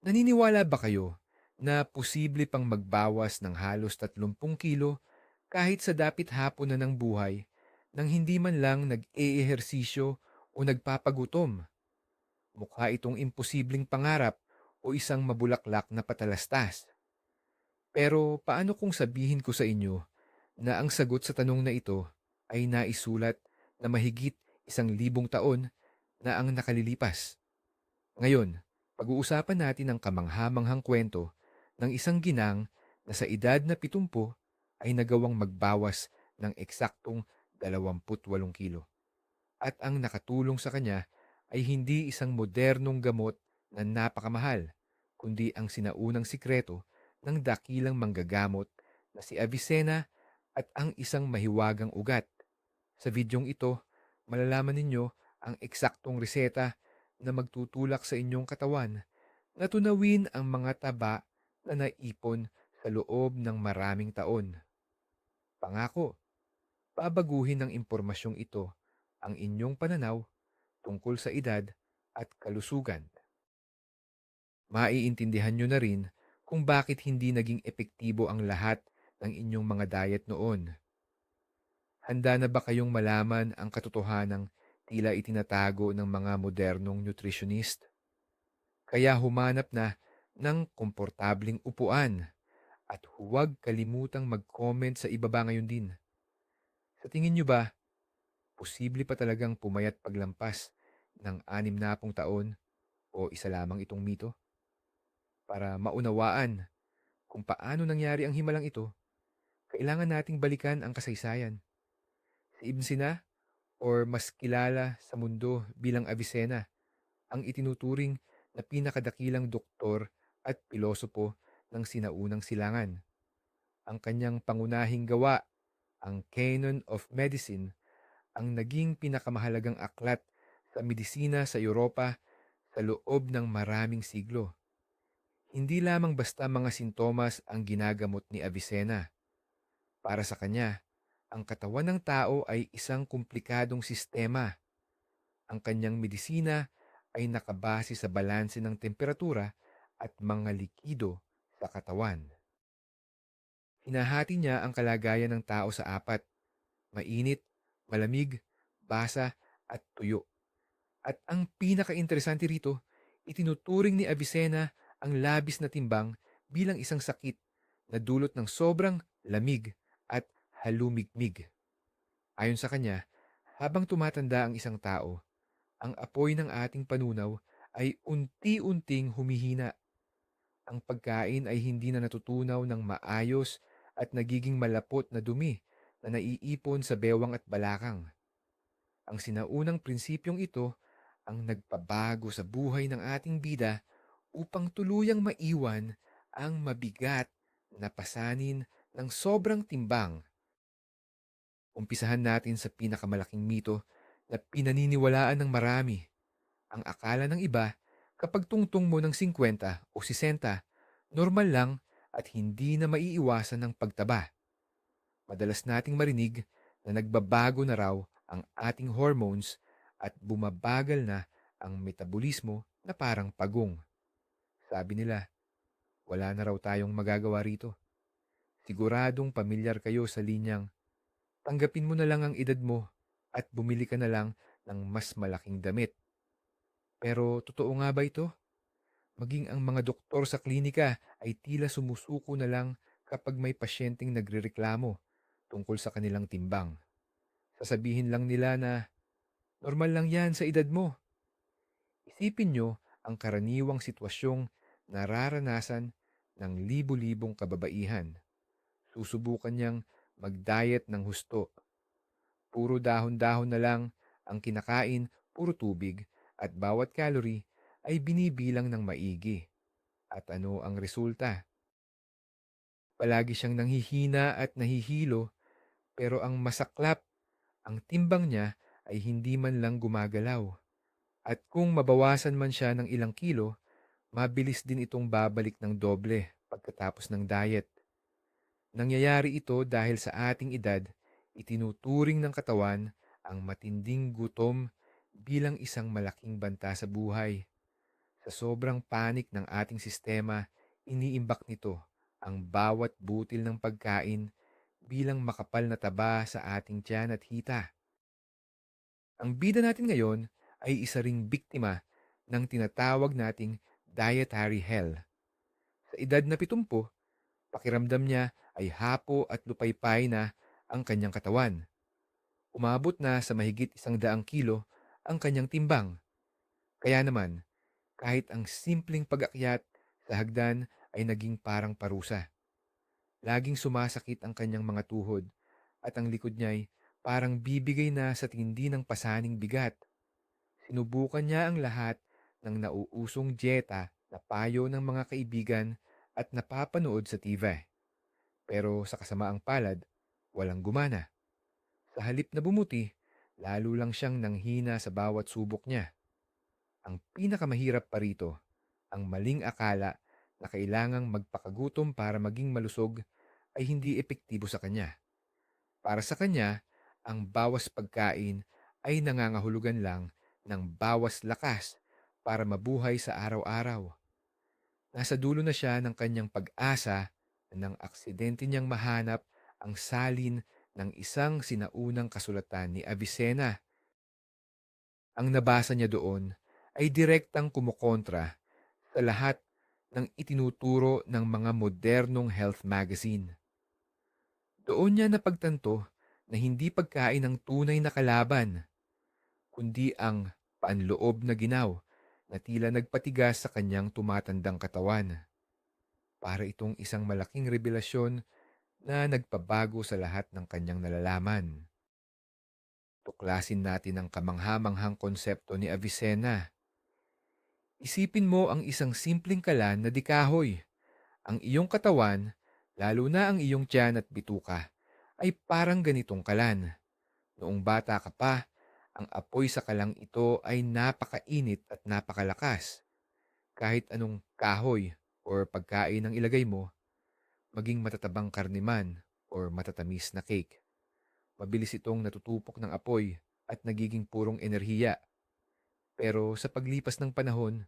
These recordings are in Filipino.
Naniniwala ba kayo na posible pang magbawas ng halos 30 kilo kahit sa dapit hapon na ng buhay nang hindi man lang nag-eehersisyo o nagpapagutom? Mukha itong imposibleng pangarap o isang mabulaklak na patalastas. Pero paano kung sabihin ko sa inyo na ang sagot sa tanong na ito ay naisulat na mahigit 1,000 taon na ang nakalilipas? Ngayon, pag-uusapan natin ang kamanghamanghang kwento ng isang ginang na sa edad na 70 ay nagawang magbawas ng eksaktong 28 kilo. At ang nakatulong sa kanya ay hindi isang modernong gamot na napakamahal, kundi ang sinaunang sikreto ng dakilang manggagamot na si Avicenna at ang isang mahiwagang ugat. Sa videong ito, malalaman ninyo ang eksaktong reseta na magtutulak sa inyong katawan na tunawin ang mga taba na naipon sa loob ng maraming taon. Pangako, babaguhin ng impormasyong ito ang inyong pananaw tungkol sa edad at kalusugan. Maiintindihan nyo na rin kung bakit hindi naging epektibo ang lahat ng inyong mga diet noon. Handa na ba kayong malaman ang katotohanang tila itinatago ng mga modernong nutritionist? Kaya humanap na ng komportabling upuan at huwag kalimutang mag-comment sa ibaba ngayon din. Sa tingin nyo ba, posible pa talagang pumayat paglampas ng 60 taon o isa lamang itong mito? Para maunawaan kung paano nangyari ang himalang ito, kailangan nating balikan ang kasaysayan. Si Ibn Sina, or mas kilala sa mundo bilang Avicenna, ang itinuturing na pinakadakilang doktor at pilosopo ng sinaunang silangan. Ang kanyang pangunahing gawa, ang Canon of Medicine, ang naging pinakamahalagang aklat sa medisina sa Europa sa loob ng maraming siglo. Hindi lamang basta mga sintomas ang ginagamot ni Avicenna. Para sa kanya, ang katawan ng tao ay isang komplikadong sistema. Ang kanyang medisina ay nakabase sa balanse ng temperatura at mga likido sa katawan. Hinahati niya ang kalagayan ng tao sa apat: mainit, malamig, basa, at tuyo. At ang pinaka-interesante rito, itinuturing ni Avicenna ang labis na timbang bilang isang sakit na dulot ng sobrang lamig at halumigmig. Ayon sa kanya, habang tumatanda ang isang tao, ang apoy ng ating panunaw ay unti-unting humihina. Ang pagkain ay hindi na natutunaw ng maayos at nagiging malapot na dumi na naiipon sa bewang at balakang. Ang sinaunang prinsipyong ito ang nagpabago sa buhay ng ating bida upang tuluyang maiwan ang mabigat na pasanin ng sobrang timbang. Umpisahan natin sa pinakamalaking mito na pinaniniwalaan ng marami. Ang akala ng iba, kapag tungtong mo ng 50 o 60, normal lang at hindi na maiiwasan ng pagtaba. Madalas nating marinig na nagbabago na raw ang ating hormones at bumabagal na ang metabolismo na parang pagong. Sabi nila, wala na raw tayong magagawa rito. Siguradong pamilyar kayo sa linyang, tanggapin mo na lang ang edad mo at bumili ka na lang ng mas malaking damit. Pero totoo nga ba ito? Maging ang mga doktor sa klinika ay tila sumusuko na lang kapag may pasyenteng nagrereklamo tungkol sa kanilang timbang. Sasabihin lang nila na normal lang yan sa edad mo. Isipin nyo ang karaniwang sitwasyong nararanasan ng libu-libong kababaihan. Susubukan niyang mag-diet ng husto. Puro dahon-dahon na lang ang kinakain, puro tubig, at bawat calorie ay binibilang ng maigi. At ano ang resulta? Palagi siyang nanghihina at nahihilo, pero ang masaklap, ang timbang niya ay hindi man lang gumagalaw. At kung mabawasan man siya ng ilang kilo, mabilis din itong babalik ng doble pagkatapos ng diet. Nangyayari ito dahil sa ating edad, itinuturing ng katawan ang matinding gutom bilang isang malaking banta sa buhay. Sa sobrang panik ng ating sistema, iniimbak nito ang bawat butil ng pagkain bilang makapal na taba sa ating tiyan at hita. Ang bida natin ngayon ay isa ring biktima ng tinatawag nating dietary hell. Sa edad na 70, pakiramdam niya ay hapo at lupaypay na ang kanyang katawan. Umabot na sa mahigit 100 kilo ang kanyang timbang. Kaya naman, kahit ang simpleng pag-akyat sa hagdan ay naging parang parusa. Laging sumasakit ang kanyang mga tuhod at ang likod niya ay parang bibigay na sa tindi ng pasaning bigat. Sinubukan niya ang lahat ng nauusong dieta na payo ng mga kaibigan at napapanood sa TV. Pero sa kasamaang palad, walang gumana. Sa halip na bumuti, lalo lang siyang nanghina sa bawat subok niya. Ang pinakamahirap pa rito, ang maling akala na kailangang magpakagutom para maging malusog ay hindi epektibo sa kanya. Para sa kanya, ang bawas pagkain ay nangangahulugan lang ng bawas lakas para mabuhay sa araw-araw. Nasa dulo na siya ng kanyang pag-asa nang aksidente niyang mahanap ang salin ng isang sinaunang kasulatan ni Avicenna. Ang nabasa niya doon ay direktang kumukontra sa lahat ng itinuturo ng mga modernong health magazine. Doon niya napagtanto na hindi pagkain ang tunay na kalaban, kundi ang panloob na ginaw na tila nagpatigas sa kanyang tumatandang katawan. Para itong isang malaking revelasyon na nagpabago sa lahat ng kanyang nalalaman. Tuklasin natin ang kamangha-manghang konsepto ni Avicenna. Isipin mo ang isang simpleng kalan na di kahoy. Ang iyong katawan, lalo na ang iyong tiyan at bituka, ay parang ganitong kalan. Noong bata ka pa, ang apoy sa kalang ito ay napakainit at napakalakas. Kahit anong kahoy or pagkain ang ilagay mo, maging matatabang karniman or matatamis na cake. Mabilis itong natutupok ng apoy at nagiging purong enerhiya. Pero sa paglipas ng panahon,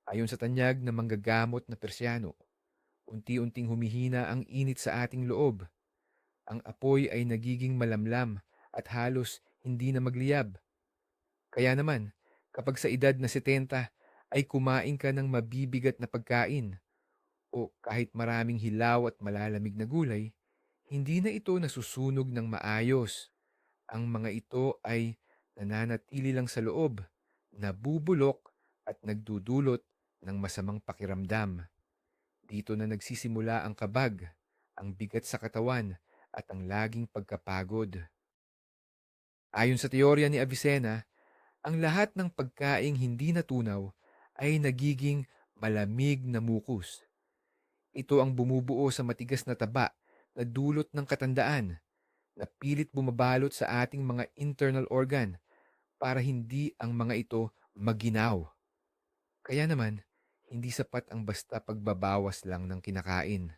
ayon sa tanyag ng manggagamot na Persiano, unti-unting humihina ang init sa ating loob. Ang apoy ay nagiging malamlam at halos hindi na magliyab. Kaya naman, kapag sa edad na 70 ay kumain ka ng mabibigat na pagkain o kahit maraming hilaw at malalamig na gulay, hindi na ito nasusunog ng maayos. Ang mga ito ay nananatili lang sa loob, nabubulok at nagdudulot ng masamang pakiramdam. Dito na nagsisimula ang kabag, ang bigat sa katawan at ang laging pagkapagod. Ayon sa teorya ni Avicenna, ang lahat ng pagkaing hindi natunaw ay nagiging malamig na mukus. Ito ang bumubuo sa matigas na taba na dulot ng katandaan na pilit bumabalot sa ating mga internal organ para hindi ang mga ito maginaw. Kaya naman, hindi sapat ang basta pagbabawas lang ng kinakain.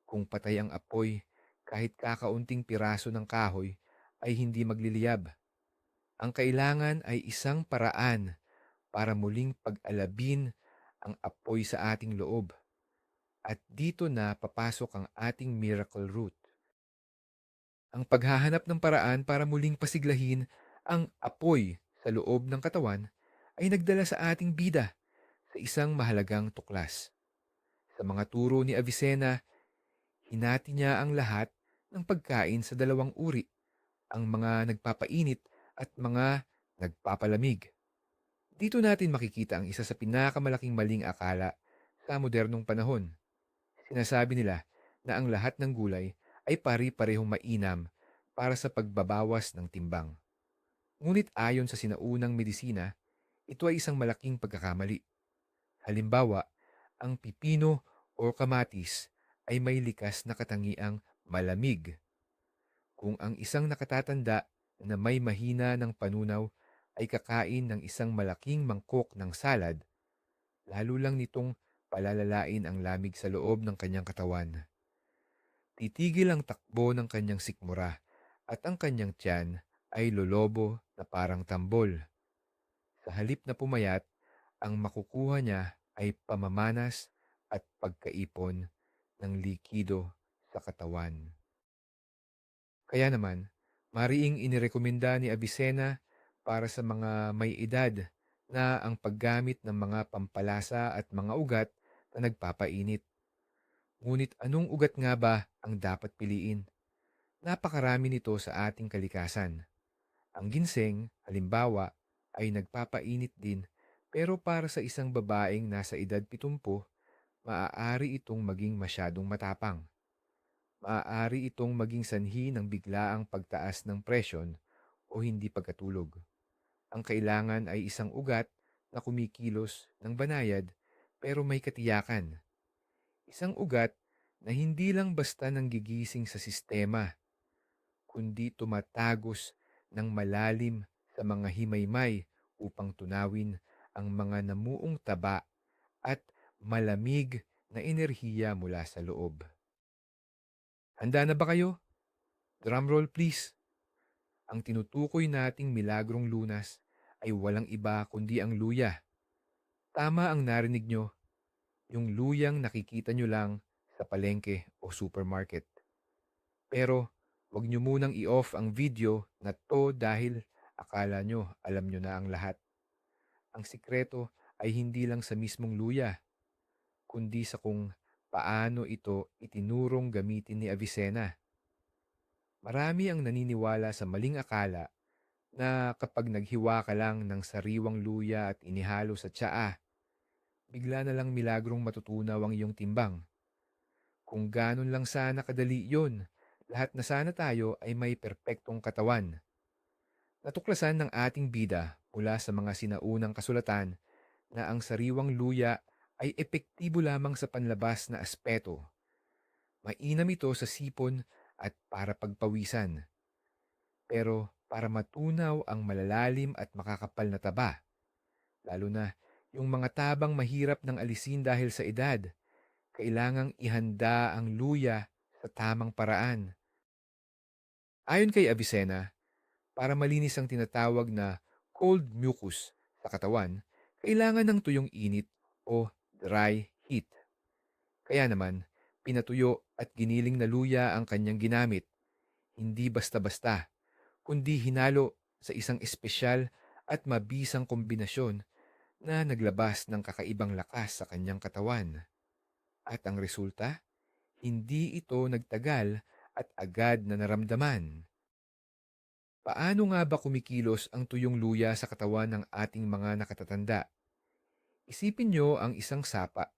Kung patay ang apoy, kahit kakaunting piraso ng kahoy ay hindi magliliyab. Ang kailangan ay isang paraan para muling pag-alabin ang apoy sa ating loob. At dito na papasok ang ating miracle root. Ang paghahanap ng paraan para muling pasiglahin ang apoy sa loob ng katawan ay nagdala sa ating bida sa isang mahalagang tuklas. Sa mga turo ni Avicenna, hinati niya ang lahat ng pagkain sa dalawang uri, ang mga nagpapainit at mga nagpapalamig. Dito natin makikita ang isa sa pinakamalaking maling akala sa modernong panahon. Sinasabi nila na ang lahat ng gulay ay pari-parehong mainam para sa pagbabawas ng timbang. Ngunit ayon sa sinaunang medisina, ito ay isang malaking pagkakamali. Halimbawa, ang pipino o kamatis ay may likas na katangiang malamig. Kung ang isang nakatatanda na may mahina ng panunaw ay kakain ng isang malaking mangkok ng salad, lalo lang nitong palalalain ang lamig sa loob ng kanyang katawan. Titigil ang takbo ng kanyang sikmura at ang kanyang tiyan ay lolobo na parang tambol. Sa halip na pumayat, ang makukuha niya ay pamamanas at pagkaipon ng likido sa katawan. Kaya naman, mariing inirekomenda ni Avicenna para sa mga may edad na ang paggamit ng mga pampalasa at mga ugat na nagpapainit. Ngunit anong ugat nga ba ang dapat piliin? Napakarami nito sa ating kalikasan. Ang ginseng, halimbawa, ay nagpapainit din, pero para sa isang babaeng nasa edad 70, maaari itong maging masyadong matapang. Maaari itong maging sanhi ng biglaang pagtaas ng presyon o hindi pagkatulog. Ang kailangan ay isang ugat na kumikilos ng banayad pero may katiyakan. Isang ugat na hindi lang basta nanggigising sa sistema, kundi tumatagos ng malalim sa mga himaymay upang tunawin ang mga namuong taba at malamig na enerhiya mula sa loob. Handa na ba kayo? Drumroll please. Ang tinutukoy nating milagrong lunas ay walang iba kundi ang luya. Tama ang narinig nyo, yung luyang nakikita nyo lang sa palengke o supermarket. Pero wag nyo munang i-off ang video na to dahil akala nyo alam nyo na ang lahat. Ang sikreto ay hindi lang sa mismong luya, kundi sa kung paano ito itinurong gamitin ni Avicenna. Marami ang naniniwala sa maling akala na kapag naghiwa ka lang ng sariwang luya at inihalo sa tsaa, bigla na lang milagrong matutunaw ang iyong timbang. Kung ganon lang sana kadali yun, lahat na sana tayo ay may perpektong katawan. Natuklasan ng ating bida mula sa mga sinaunang kasulatan na ang sariwang luya ay epektibo lamang sa panlabas na aspeto. Mainam ito sa sipon at para pagpawisan. Pero para matunaw ang malalalim at makakapal na taba, lalo na yung mga tabang mahirap ng alisin dahil sa edad, kailangang ihanda ang luya sa tamang paraan. Ayon kay Avicenna, para malinis ang tinatawag na cold mucus sa katawan, kailangan ng tuyong init o dry heat. Kaya naman, pinatuyo at giniling na luya ang kanyang ginamit, hindi basta-basta, kundi hinalo sa isang espesyal at mabisang kombinasyon na naglabas ng kakaibang lakas sa kanyang katawan. At ang resulta, hindi ito nagtagal at agad na naramdaman. Paano nga ba kumikilos ang tuyong luya sa katawan ng ating mga nakatatanda? Isipin nyo ang isang sapa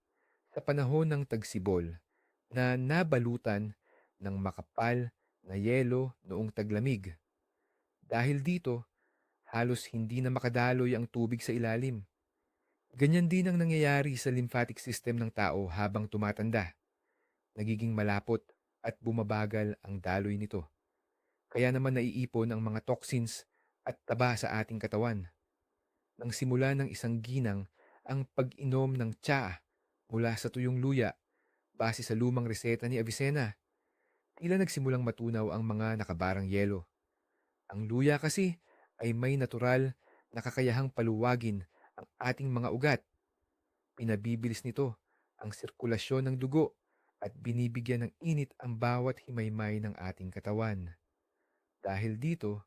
sa panahon ng tagsibol na nabalutan ng makapal na yelo noong taglamig. Dahil dito, halos hindi na makadaloy ang tubig sa ilalim. Ganyan din ang nangyayari sa lymphatic system ng tao habang tumatanda. Nagiging malapot at bumabagal ang daloy nito. Kaya naman naiipon ang mga toxins at taba sa ating katawan. Nang simula ng isang ginang ang pag-inom ng tsaa mula sa tuyong luya base sa lumang reseta ni Avicenna, tila nagsimulang matunaw ang mga nakabarang yelo. Ang luya kasi ay may natural na kakayahang paluwagin ang ating mga ugat. Pinabibilis nito ang sirkulasyon ng dugo at binibigyan ng init ang bawat himaymay ng ating katawan. Dahil dito,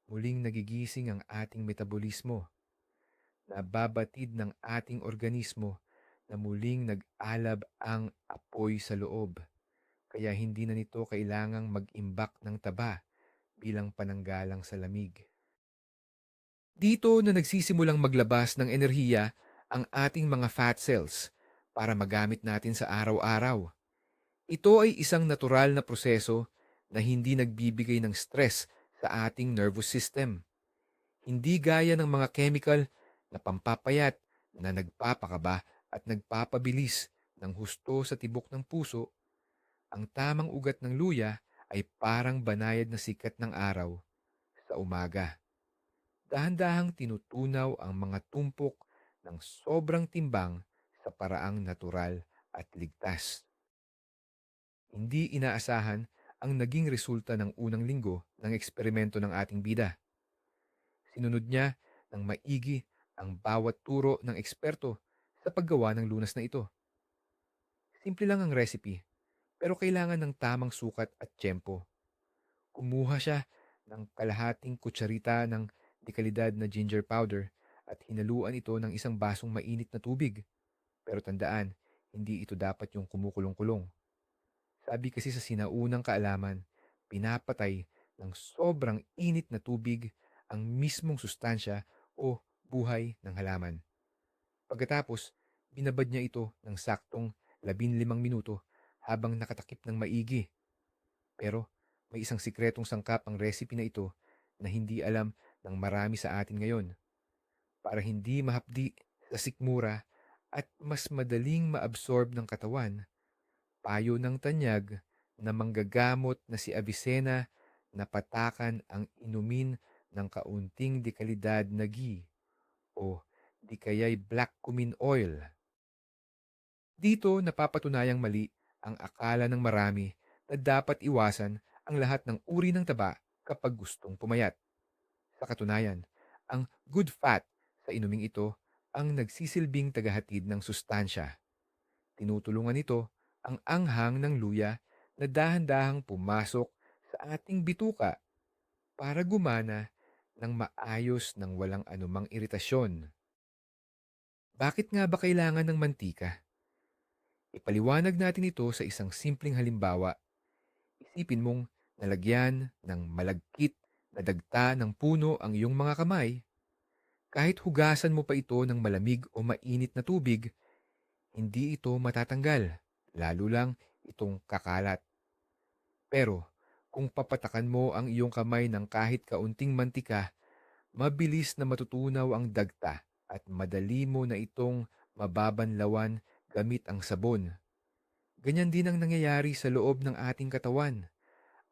muling nagigising ang ating metabolismo. Nababatid ng ating organismo na muling nag-alab ang apoy sa loob. Kaya hindi na nito kailangang mag-imbak ng taba bilang pananggalang sa lamig. Dito na nagsisimulang maglabas ng enerhiya ang ating mga fat cells para magamit natin sa araw-araw. Ito ay isang natural na proseso na hindi nagbibigay ng stress sa ating nervous system. Hindi gaya ng mga chemical na pampapayat na nagpapakaba at nagpapabilis ng husto sa tibok ng puso. Ang tamang ugat ng luya ay parang banayad na sikat ng araw sa umaga. Dahan-dahang tinutunaw ang mga tumpok ng sobrang timbang sa paraang natural at ligtas. Hindi inaasahan ang naging resulta ng unang linggo ng eksperimento ng ating bida. Sinunod niya ng maigi ang bawat turo ng eksperto sa paggawa ng lunas na ito. Simple lang ang recipe, pero kailangan ng tamang sukat at tiyempo. Kumuha siya ng kalahating kutsarita ng dekalidad na ginger powder at hinaluan ito ng isang basong mainit na tubig. Pero tandaan, hindi ito dapat yung kumukulong-kulong. Sabi kasi sa sinaunang kaalaman, pinapatay ng sobrang init na tubig ang mismong sustansya o buhay ng halaman. Pagkatapos, binabad niya ito ng saktong 15 minuto habang nakatakip ng maigi. Pero may isang sikretong sangkap ang recipe na ito na hindi alam ng marami sa atin ngayon. Para hindi mahapdi sa sikmura at mas madaling maabsorb ng katawan, payo ng tanyag na manggagamot na si Avicenna na patakan ang inumin ng kaunting dekalidad na ghee o di kaya'y black cumin oil. Dito napapatunayang mali ang akala ng marami na dapat iwasan ang lahat ng uri ng taba kapag gustong pumayat. Sa katunayan, ang good fat sa inuming ito ang nagsisilbing tagahatid ng sustansya. Tinutulungan nito ang anghang ng luya na dahan-dahang pumasok sa ating bituka para gumana ng maayos ng walang anumang iritasyon. Bakit nga ba kailangan ng mantika? Ipaliwanag natin ito sa isang simpleng halimbawa. Isipin mong nalagyan ng malagkit na dagta ng puno ang iyong mga kamay. Kahit hugasan mo pa ito ng malamig o mainit na tubig, hindi ito matatanggal, lalo lang itong kakalat. Pero kung papatakan mo ang iyong kamay ng kahit kaunting mantika, mabilis na matutunaw ang dagta at madali mo na itong mababanlawan gamit ang sabon. Ganyan din ang nangyayari sa loob ng ating katawan.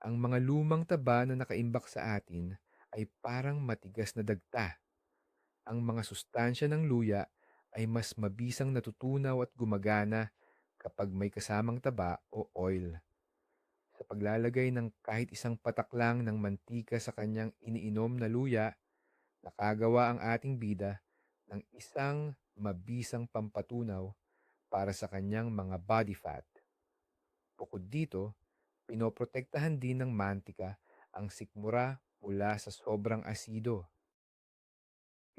Ang mga lumang taba na nakaimbak sa atin ay parang matigas na dagta. Ang mga sustansya ng luya ay mas mabisang natutunaw at gumagana kapag may kasamang taba o oil. Sa paglalagay ng kahit isang patak lang ng mantika sa kanyang iniinom na luya, nakagawa ang ating bida ng isang mabisang pampatunaw para sa kanyang mga body fat. Bukod dito, pinoprotektahan din ng mantika ang sikmura mula sa sobrang asido.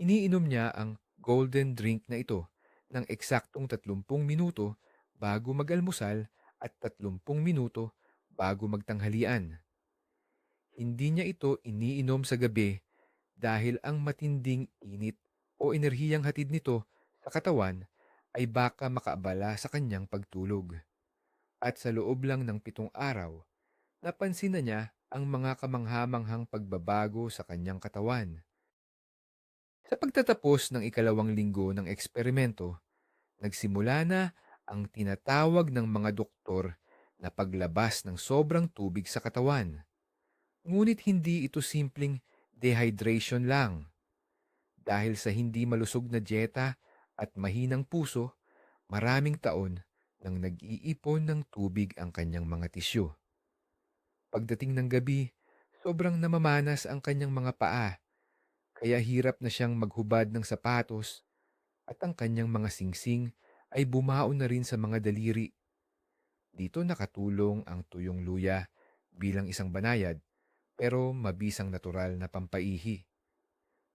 Iniinom niya ang golden drink na ito ng eksaktong 30 minuto bago mag-almusal at 30 minuto bago magtanghalian. Hindi niya ito iniinom sa gabi dahil ang matinding init o enerhiyang hatid nito sa katawan ay baka makaabala sa kanyang pagtulog. At sa loob lang ng 7 araw, napansin na niya ang mga kamanghamanghang pagbabago sa kanyang katawan. Sa pagtatapos ng ikalawang linggo ng eksperimento, nagsimula na ang tinatawag ng mga doktor na paglabas ng sobrang tubig sa katawan. Ngunit hindi ito simpleng dehydration lang. Dahil sa hindi malusog na dieta at mahinang puso, maraming taon nang nag-iipon ng tubig ang kanyang mga tisyo. Pagdating ng gabi, sobrang namamanas ang kanyang mga paa, kaya hirap na siyang maghubad ng sapatos at ang kanyang mga singsing ay bumaon na rin sa mga daliri. Dito nakatulong ang tuyong luya bilang isang banayad pero mabisang natural na pampaihi.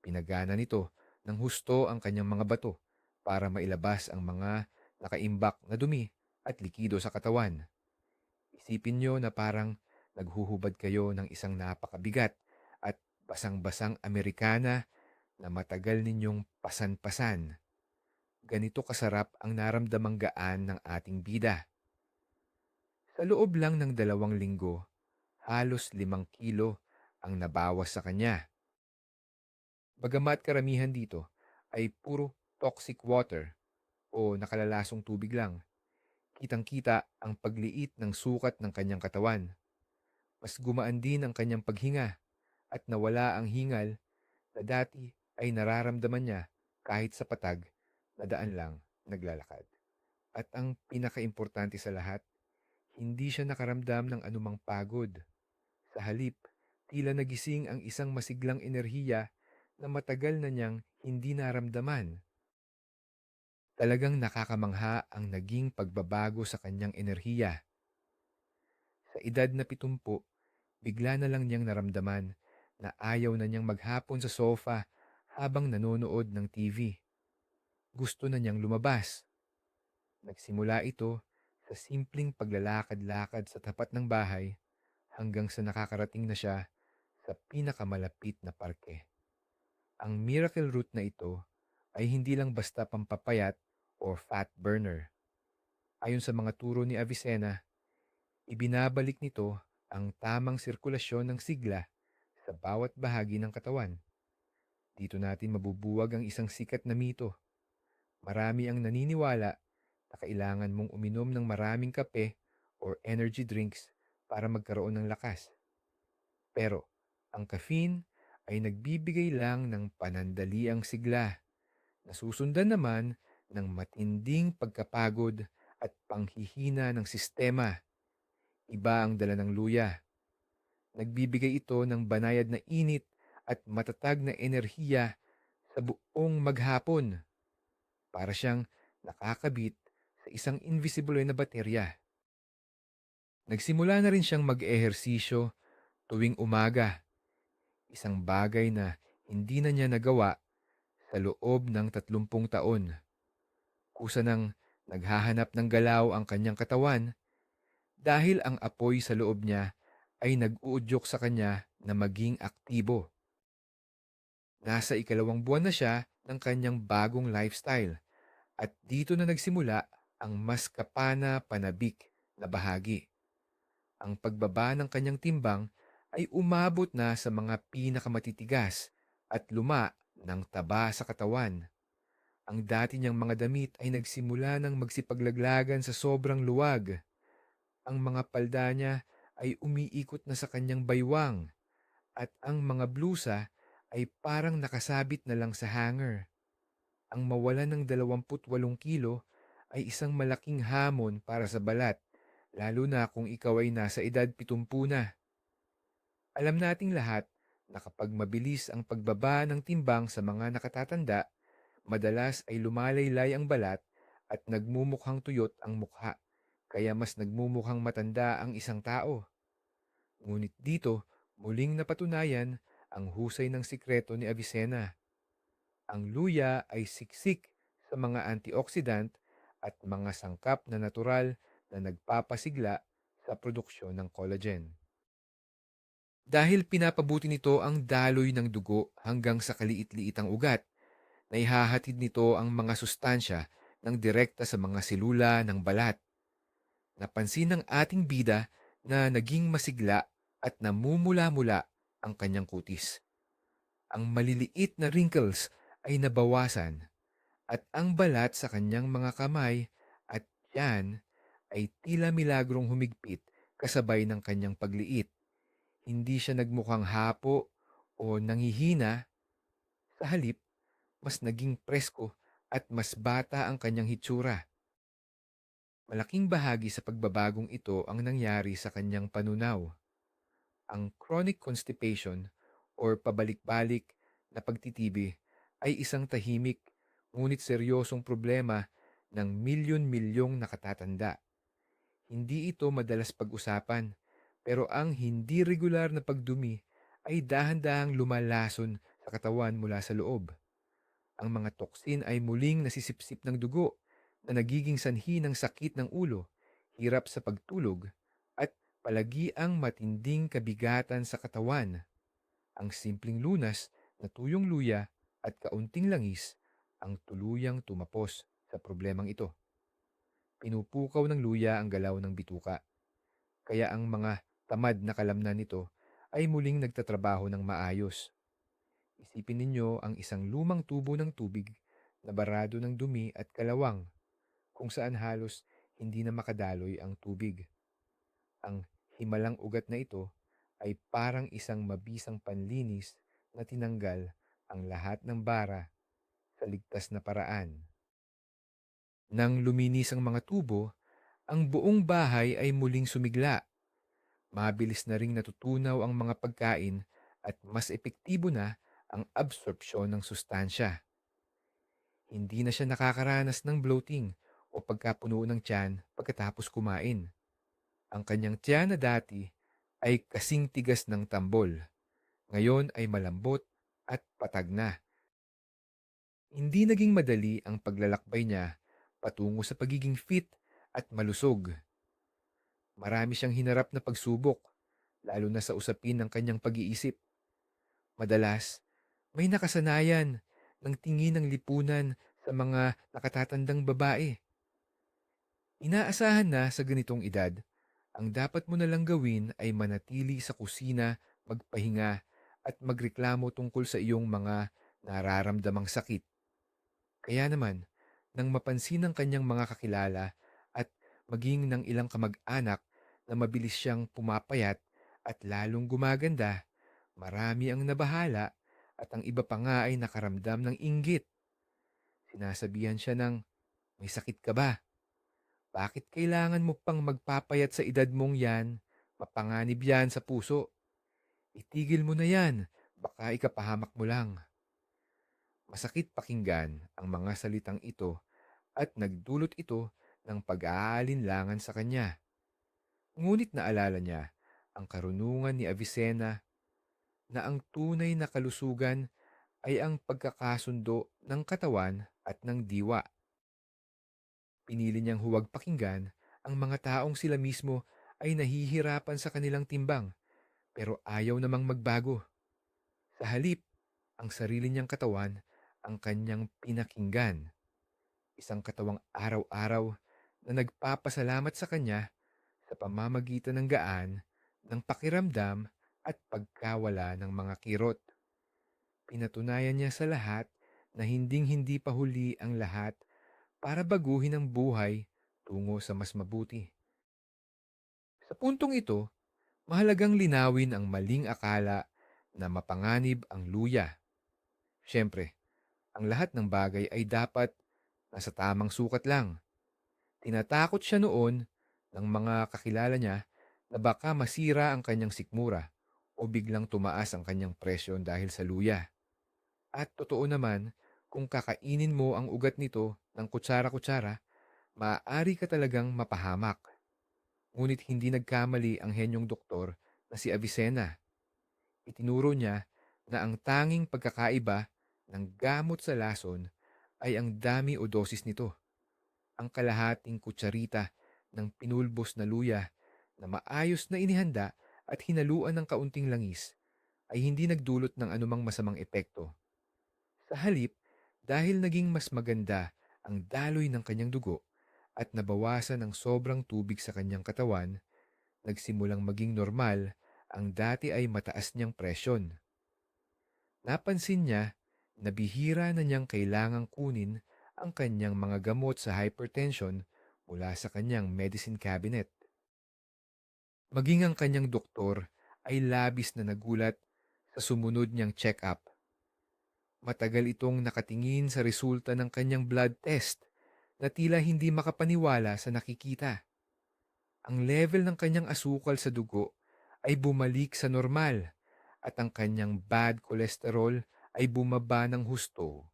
Pinagana nito ng husto ang kanyang mga bato para mailabas ang mga nakaimbak na dumi at likido sa katawan. Isipin nyo na parang naghuhubad kayo ng isang napakabigat at basang-basang Amerikana na matagal ninyong pasan-pasan. Ganito kasarap ang naramdamang gaan ng ating bida. Sa loob lang ng 2 linggo, halos 5 kilo ang nabawas sa kanya. Bagamat karamihan dito ay puro toxic water o nakalalasong tubig lang, kitang-kita ang pagliit ng sukat ng kanyang katawan. Mas gumaan din ang kanyang paghinga at nawala ang hingal na dati ay nararamdaman niya kahit sa patag na daan lang naglalakad. At ang pinakaimportante sa lahat, hindi siya nakaramdam ng anumang pagod. Sa halip, tila nagising ang isang masiglang enerhiya na matagal na niyang hindi naramdaman. Talagang nakakamangha ang naging pagbabago sa kanyang enerhiya. Sa edad na 70, bigla na lang niyang naramdaman na ayaw na niyang maghapon sa sofa habang nanonood ng TV. Gusto na niyang lumabas. Nagsimula ito sa simpleng paglalakad-lakad sa tapat ng bahay hanggang sa nakakarating na siya sa pinakamalapit na parke. Ang miracle root na ito ay hindi lang basta pampapayat o fat burner. Ayon sa mga turo ni Avicenna, ibinabalik nito ang tamang sirkulasyon ng sigla sa bawat bahagi ng katawan. Dito natin mabubuwag ang isang sikat na mito. Marami ang naniniwala na kailangan mong uminom ng maraming kape or energy drinks para magkaroon ng lakas. Pero ang caffeine ay nagbibigay lang ng panandaliang sigla, nasusundan naman ng matinding pagkapagod at panghihina ng sistema. Iba ang dala ng luya. Nagbibigay ito ng banayad na init at matatag na enerhiya sa buong maghapon. Para siyang nakakabit sa isang invisible na baterya. Nagsimula na rin siyang mag-ehersisyo tuwing umaga, isang bagay na hindi na niya nagawa sa loob ng 30 taon. Kusa nang naghahanap ng galaw ang kanyang katawan dahil ang apoy sa loob niya ay nag-uudyok sa kanya na maging aktibo. Nasa ikalawang buwan na siya ng kanyang bagong lifestyle at dito na nagsimula ang mas kapana-panabik na bahagi. Ang pagbaba ng kanyang timbang ay umabot na sa mga pinakamatitigas at luma ng taba sa katawan. Ang dati niyang mga damit ay nagsimula ng magsipaglaglagan sa sobrang luwag. Ang mga palda niya ay umiikot na sa kanyang baywang at ang mga blusa ay parang nakasabit na lang sa hanger. Ang mawalan ng 28 kilo ay isang malaking hamon para sa balat, lalo na kung ikaw ay nasa edad 70 na. Alam nating lahat na kapag mabilis ang pagbaba ng timbang sa mga nakatatanda, madalas ay lumalaylay ang balat at nagmumukhang tuyot ang mukha, kaya mas nagmumukhang matanda ang isang tao. Ngunit dito, muling napatunayan ang husay ng sikreto ni Avicenna. Ang luya ay siksik sa mga antioxidant at mga sangkap na natural na nagpapasigla sa produksyon ng collagen. Dahil pinapabuti nito ang daloy ng dugo hanggang sa kaliit-liitang ugat, naihahatid nito ang mga sustansya ng direkta sa mga selula ng balat. Napansin ng ating bida na naging masigla at namumula-mula ang kanyang kutis. Ang maliliit na wrinkles ay nabawasan at ang balat sa kanyang mga kamay at tiyan ay tila milagrong humigpit kasabay ng kanyang pagliit. Hindi siya nagmukhang hapo o nanghihina. Sa halip, mas naging presko at mas bata ang kanyang hitsura. Malaking bahagi sa pagbabagong ito ang nangyari sa kanyang panunaw. Ang chronic constipation or pabalik-balik na pagtitibi ay isang tahimik ngunit seryosong problema ng milyon-milyong nakatatanda. Hindi ito madalas pag-usapan, pero ang hindi regular na pagdumi ay dahan-dahang lumalason sa katawan mula sa loob. Ang mga toksin ay muling nasisipsip ng dugo na nagiging sanhi ng sakit ng ulo, hirap sa pagtulog, at palagi ang matinding kabigatan sa katawan. Ang simpleng lunas na tuyong luya at kaunting langis ang tuluyang tumapos sa problemang ito. Pinupukaw ng luya ang galaw ng bituka, kaya ang mga tamad na kalamnan nito ay muling nagtatrabaho ng maayos. Isipin ninyo ang isang lumang tubo ng tubig na barado ng dumi at kalawang kung saan halos hindi na makadaloy ang tubig. Ang himalang ugat na ito ay parang isang mabisang panlinis na tinanggal ang lahat ng bara sa ligtas na paraan. Nang luminis ang mga tubo, ang buong bahay ay muling sumigla. Mabilis na ring natutunaw ang mga pagkain at mas epektibo na ang absorpsyon ng sustansya. Hindi na siya nakakaranas ng bloating o pagkapuno ng tiyan pagkatapos kumain. Ang kanyang tiyan na dati ay kasing tigas ng tambol. Ngayon ay malambot at patag na. Hindi naging madali ang paglalakbay niya patungo sa pagiging fit at malusog. Marami siyang hinarap na pagsubok, lalo na sa usapin ng kanyang pag-iisip. Madalas, may nakasanayan ng tingin ng lipunan sa mga nakatatandang babae. Inaasahan na sa ganitong edad, ang dapat mo na lang gawin ay manatili sa kusina, magpahinga at magreklamo tungkol sa iyong mga nararamdamang sakit. Kaya naman, nang mapansin ng kanyang mga kakilala at maging ng ilang kamag-anak na mabilis siyang pumapayat at lalong gumaganda, marami ang nabahala at ang iba pa nga ay nakaramdam ng inggit. Sinasabihan siya ng, may sakit ka ba? Bakit kailangan mo pang magpapayat sa edad mong yan? Mapanganib yan sa puso. Itigil mo na yan. Baka ikapahamak mo lang. Masakit pakinggan ang mga salitang ito at nagdulot ito ng pag-aalinlangan sa kanya. Ngunit naalala niya ang karunungan ni Avicenna na ang tunay na kalusugan ay ang pagkakasundo ng katawan at ng diwa. Pinili niyang huwag pakinggan ang mga taong sila mismo ay nahihirapan sa kanilang timbang pero ayaw namang magbago. Sa halip, ang sarili niyang katawan ang kanyang pinakinggan. Isang katawang araw-araw na nagpapasalamat sa kanya sa pamamagitan ng gaan, ng pakiramdam at pagkawala ng mga kirot. Pinatunayan niya sa lahat na hinding-hindi pa huli ang lahat para baguhin ang buhay tungo sa mas mabuti. Sa puntong ito, mahalagang linawin ang maling akala na mapanganib ang luya. Siyempre, ang lahat ng bagay ay dapat nasa tamang sukat lang. Tinatakot siya noon ng mga kakilala niya na baka masira ang kanyang sikmura o biglang tumaas ang kanyang presyon dahil sa luya. At totoo naman, kung kakainin mo ang ugat nito ng kutsara-kutsara, maaari ka talagang mapahamak. Ngunit hindi nagkamali ang henyong doktor na si Avicenna. Itinuro niya na ang tanging pagkakaiba ng gamot sa lason ay ang dami o dosis nito. Ang kalahating kutsarita ng pinulbos na luya na maayos na inihanda at hinaluan ng kaunting langis ay hindi nagdulot ng anumang masamang epekto. Sa halip, dahil naging mas maganda ang daloy ng kanyang dugo at nabawasan ng sobrang tubig sa kanyang katawan, nagsimulang maging normal ang dati ay mataas niyang presyon. Napansin niya na bihira na niyang kailangang kunin ang kanyang mga gamot sa hypertension mula sa kanyang medicine cabinet. Maging ang kanyang doktor ay labis na nagulat sa sumunod niyang check-up. Matagal itong nakatingin sa resulta ng kanyang blood test na tila hindi makapaniwala sa nakikita. Ang level ng kanyang asukal sa dugo ay bumalik sa normal at ang kanyang bad cholesterol ay bumaba ng husto.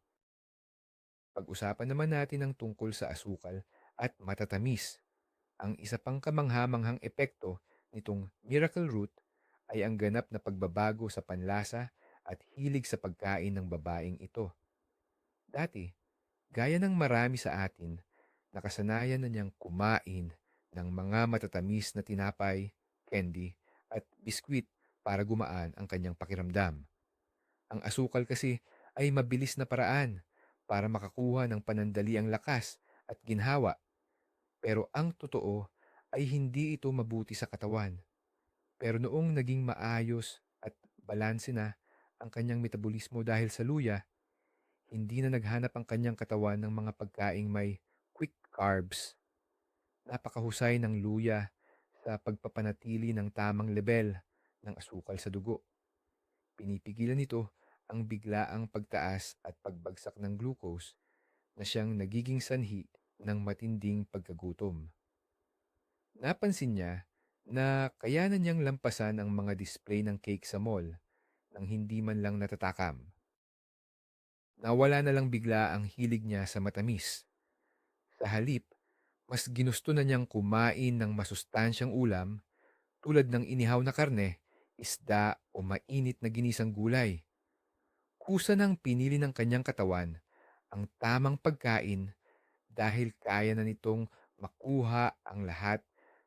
Pag-usapan naman natin ang tungkol sa asukal at matatamis. Ang isa pang kamanghamanghang epekto nitong miracle root ay ang ganap na pagbabago sa panlasa at hilig sa pagkain ng babaeng ito. Dati, gaya ng marami sa atin, nakasanayan na niyang kumain ng mga matatamis na tinapay, candy, at biskwit para gumaan ang kanyang pakiramdam. Ang asukal kasi ay mabilis na paraan para makakuha ng panandaliang lakas at ginhawa. Pero ang totoo ay hindi ito mabuti sa katawan. Pero noong naging maayos at balanse na ang kanyang metabolismo dahil sa luya, hindi na naghanap ang kanyang katawan ng mga pagkaing may quick carbs. Napakahusay ng luya sa pagpapanatili ng tamang level ng asukal sa dugo. Pinipigilan nito ang biglaang pagtaas at pagbagsak ng glucose na siyang nagiging sanhi ng matinding pagkagutom. Napansin niya na kayanan niyang lampasan ang mga display ng cake sa mall nang hindi man lang natatakam. Nawala na lang bigla ang hilig niya sa matamis. Sa halip, mas ginusto na niyang kumain ng masustansyang ulam tulad ng inihaw na karne, isda o mainit na ginisang gulay. Kusa nang pinili ng kanyang katawan ang tamang pagkain dahil kaya na nitong makuha ang lahat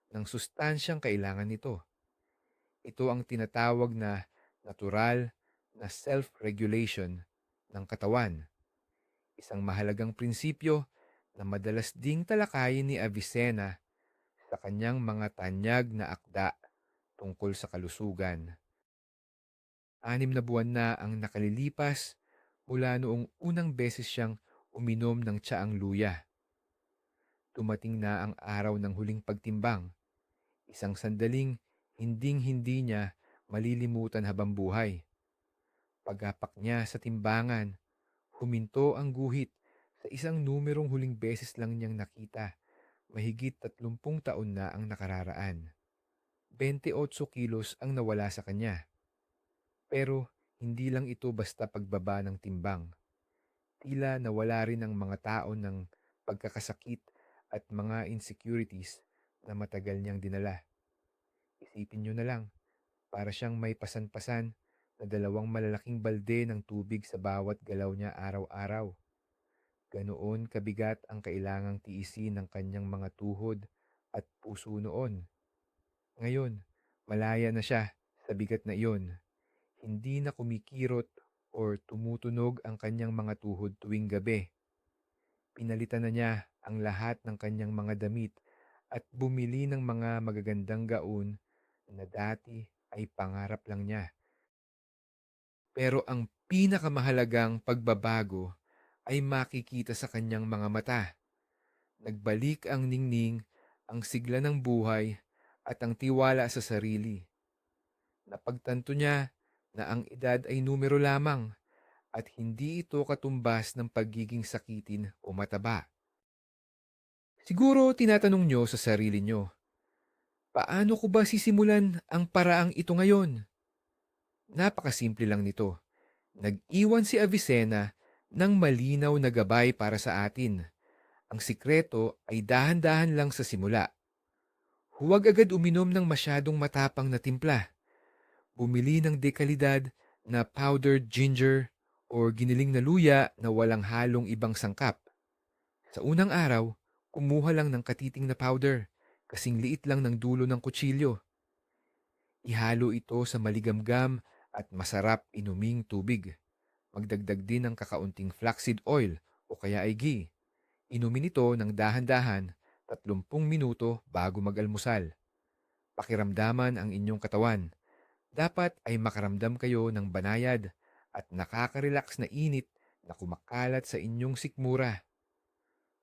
ng sustansyang kailangan nito. Ito ang tinatawag na natural na self-regulation ng katawan, isang mahalagang prinsipyo na madalas ding talakayin ni Avicenna sa kanyang mga tanyag na akda tungkol sa kalusugan. 6 na buwan na ang nakalilipas mula noong unang beses siyang uminom ng tsaang luya. Dumating na ang araw ng huling pagtimbang, isang sandaling hinding-hindi niya malilimutan habang buhay. Paghapak niya sa timbangan, huminto ang guhit sa isang numerong huling beses lang niyang nakita. Mahigit 30 taon na ang nakararaan. 28 kilos ang nawala sa kanya. Pero hindi lang ito basta pagbaba ng timbang. Tila nawala rin ang mga tao ng pagkakasakit at mga insecurities na matagal niyang dinala. Isipin niyo na lang, para siyang may pasan-pasan na 2 malalaking balde ng tubig sa bawat galaw niya araw-araw. Ganoon kabigat ang kailangang tiisin ng kanyang mga tuhod at puso noon. Ngayon, malaya na siya sa bigat na iyon. Hindi na kumikirot or tumutunog ang kanyang mga tuhod tuwing gabi. Pinalitan na niya ang lahat ng kanyang mga damit at bumili ng mga magagandang gaon na dati ay pangarap lang niya. Pero ang pinakamahalagang pagbabago ay makikita sa kanyang mga mata. Nagbalik ang ningning, ang sigla ng buhay at ang tiwala sa sarili. Napagtanto niya na ang edad ay numero lamang at hindi ito katumbas ng pagiging sakitin o mataba. Siguro tinatanong nyo sa sarili nyo, paano ko ba sisimulan ang paraang ito ngayon? Napakasimple lang nito. Nag-iwan si Avicenna ng malinaw na gabay para sa atin. Ang sikreto ay dahan-dahan lang sa simula. Huwag agad uminom ng masyadong matapang na timpla. Bumili ng dekalidad na powdered ginger o giniling na luya na walang halong ibang sangkap. Sa unang araw, kumuha lang ng katiting na powder, kasing liit lang ng dulo ng kutsilyo. Ihalo ito sa maligamgam at masarap inuming tubig. Magdagdag din ng kakaunting flaxseed oil o kaya ay ghee. Inumin ito ng dahan-dahan 30 minuto bago mag-almusal. Pakiramdaman ang inyong katawan. Dapat ay makaramdam kayo ng banayad at nakaka-relax na init na kumakalat sa inyong sikmura.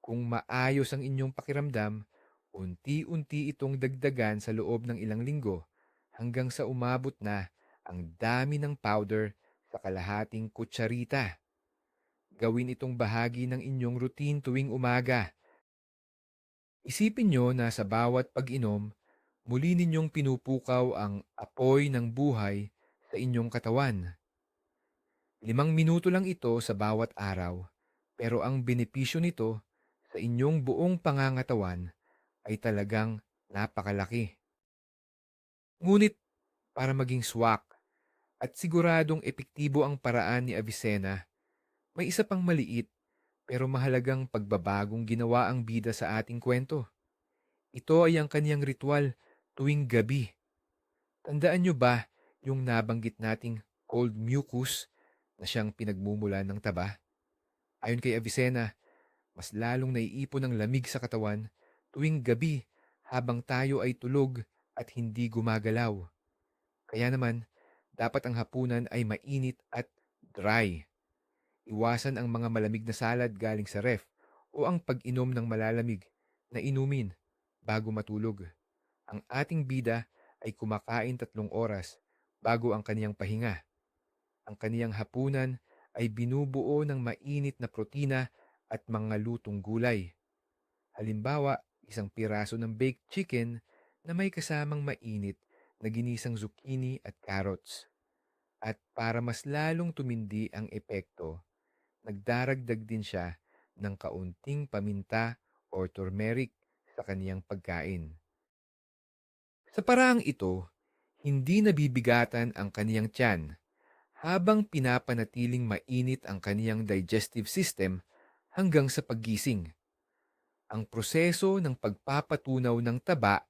Kung maayos ang inyong pakiramdam, unti-unti itong dagdagan sa loob ng ilang linggo hanggang sa umabot na ang dami ng powder sa kalahating kutsarita. Gawin itong bahagi ng inyong routine tuwing umaga. Isipin nyo na sa bawat pag-inom, muli ninyong pinupukaw ang apoy ng buhay sa inyong katawan. 5 minuto lang ito sa bawat araw, pero ang benepisyo nito sa inyong buong pangangatawan ay talagang napakalaki. Ngunit para maging swak at siguradong epektibo ang paraan ni Avicenna, may isa pang maliit pero mahalagang pagbabagong ginawa ang bida sa ating kwento. Ito ay ang kaniyang ritual tuwing gabi. Tandaan nyo ba yung nabanggit nating cold mucus na siyang pinagmumulan ng taba? Ayon kay Avicenna, mas lalong naiipon ang lamig sa katawan tuwing gabi habang tayo ay tulog at hindi gumagalaw. Kaya naman, dapat ang hapunan ay mainit at dry. Iwasan ang mga malamig na salad galing sa ref o ang pag-inom ng malalamig na inumin bago matulog. Ang ating bida ay kumakain 3 oras bago ang kaniyang pahinga. Ang kaniyang hapunan ay binubuo ng mainit na protina at mga lutong gulay. Halimbawa, isang piraso ng baked chicken na may kasamang mainit na ginisang zucchini at carrots. At para mas lalong tumindi ang epekto, nagdaragdag din siya ng kaunting paminta or turmeric sa kaniyang pagkain. Sa paraang ito, hindi nabibigatan ang kaniyang tiyan habang pinapanatiling mainit ang kaniyang digestive system hanggang sa paggising. Ang proseso ng pagpapatunaw ng taba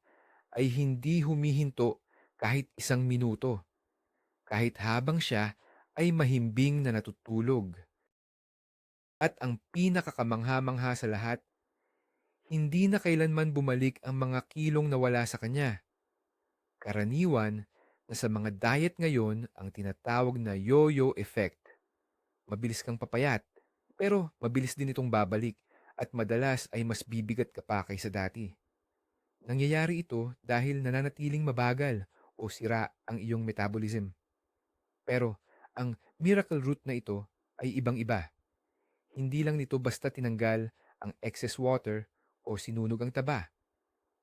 ay hindi humihinto kahit 1 minuto, kahit habang siya ay mahimbing na natutulog. At ang pinakakamangha-mangha sa lahat, hindi na kailanman bumalik ang mga kilong nawala sa kanya. Karaniwan na sa mga diet ngayon ang tinatawag na yo-yo effect. Mabilis kang papayat, pero mabilis din itong babalik at madalas ay mas bibigat ka pa kaysa dati. Nangyayari ito dahil nananatiling mabagal o sira ang iyong metabolism. Pero ang miracle root na ito ay ibang-iba. Hindi lang nito basta tinanggal ang excess water o sinunog ang taba.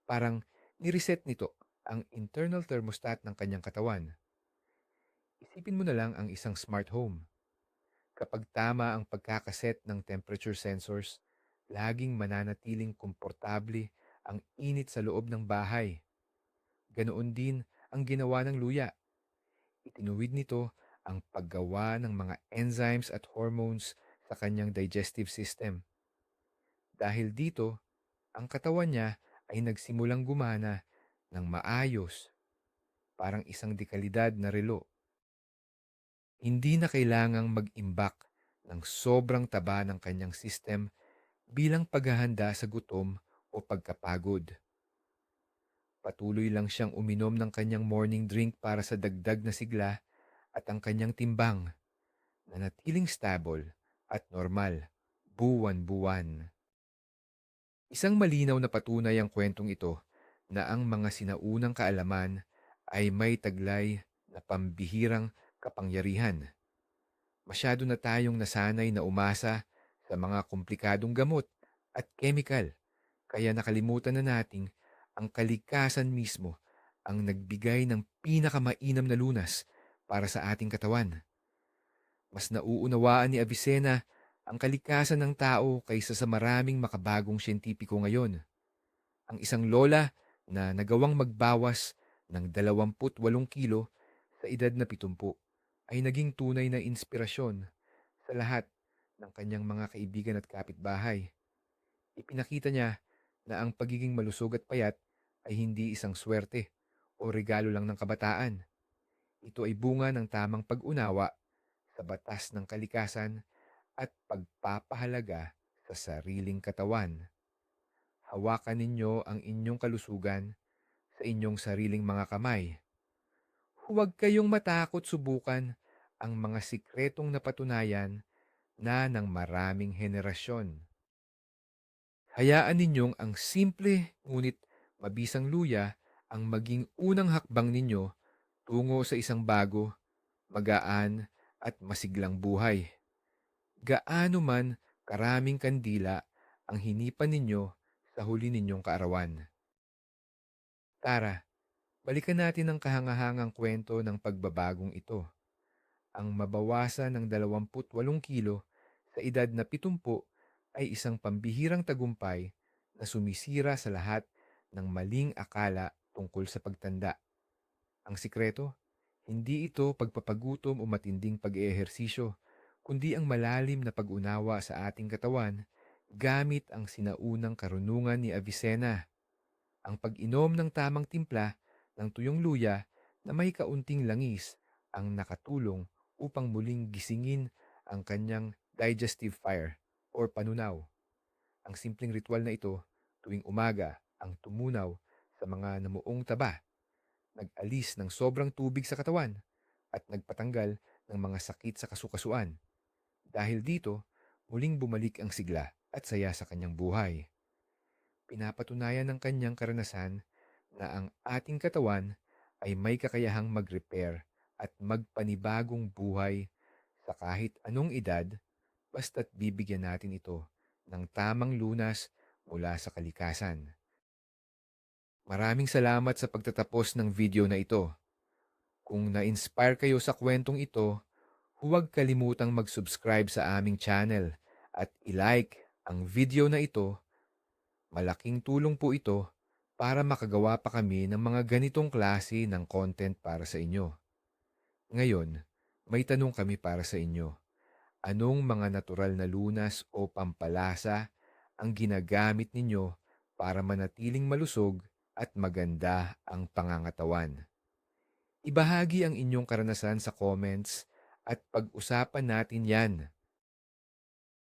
Parang nireset nito ang internal thermostat ng kanyang katawan. Isipin mo na lang ang isang smart home. Kapag tama ang pagkakaset ng temperature sensors, laging mananatiling komportable ang init sa loob ng bahay. Ganoon din ang ginawa ng luya. Itinuwid nito ang paggawa ng mga enzymes at hormones sa kanyang digestive system. Dahil dito, ang katawan niya ay nagsimulang gumana ng maayos, parang isang dekalidad na relo. Hindi na kailangang mag-imbak ng sobrang taba ng kanyang system bilang paghahanda sa gutom o pagkapagod. Patuloy lang siyang uminom ng kanyang morning drink para sa dagdag na sigla at ang kanyang timbang na natiling stable at normal, buwan-buwan. Isang malinaw na patunay ang kwentong ito na ang mga sinaunang kaalaman ay may taglay na pambihirang kapangyarihan. Masyado na tayong nasanay na umasa sa mga komplikadong gamot at chemical, kaya nakalimutan na nating ang kalikasan mismo ang nagbigay ng pinakamainam na lunas para sa ating katawan. Mas nauunawaan ni Avicenna ang kalikasan ng tao kaysa sa maraming makabagong siyentipiko ngayon. Ang isang lola na nagawang magbawas ng 28 kilo sa edad na 70 ay naging tunay na inspirasyon sa lahat ng kanyang mga kaibigan at kapitbahay. Ipinakita niya na ang pagiging malusog at payat ay hindi isang swerte o regalo lang ng kabataan. Ito ay bunga ng tamang pag-unawa sa batas ng kalikasan at pagpapahalaga sa sariling katawan. Hawakan ninyo ang inyong kalusugan sa inyong sariling mga kamay. Huwag kayong matakot subukan ang mga sikretong napatunayan na ng maraming henerasyon. Hayaan ninyong ang simple ngunit mabisang luya ang maging unang hakbang ninyo tungo sa isang bago, magaan at masiglang buhay. Gaano man karaming kandila ang hinipan ninyo sa huli ninyong kaarawan. Tara, balikan natin ang kahangahangang kwento ng pagbabagong ito. Ang mabawasan ng 28 kilo sa edad na 70 ay isang pambihirang tagumpay na sumisira sa lahat ng maling akala tungkol sa pagtanda. Ang sikreto, hindi ito pagpapagutom o matinding pag-eehersisyo, kundi ang malalim na pag-unawa sa ating katawan gamit ang sinaunang karunungan ni Avicenna. Ang pag-inom ng tamang timpla ng tuyong luya na may kaunting langis ang nakatulong upang muling gisingin ang kanyang digestive fire or panunaw. Ang simpleng ritual na ito tuwing umaga ang tumunaw sa mga namuong taba, nag-alis ng sobrang tubig sa katawan at nagpatanggal ng mga sakit sa kasukasuan. Dahil dito, muling bumalik ang sigla at saya sa kanyang buhay. Pinapatunayan ng kanyang karanasan na ang ating katawan ay may kakayahang mag-repair at magpanibagong buhay sa kahit anong edad basta't bibigyan natin ito ng tamang lunas mula sa kalikasan. Maraming salamat sa pagtatapos ng video na ito. Kung na-inspire kayo sa kwentong ito, Huwag kalimutang mag-subscribe sa aming channel at i-like ang video na ito. Malaking tulong po ito para makagawa pa kami ng mga ganitong klase ng content para sa inyo. Ngayon, may tanong kami para sa inyo. Anong mga natural na lunas o pampalasa ang ginagamit ninyo para manatiling malusog at maganda ang pangangatawan? Ibahagi ang inyong karanasan sa comments at pag-usapan natin yan.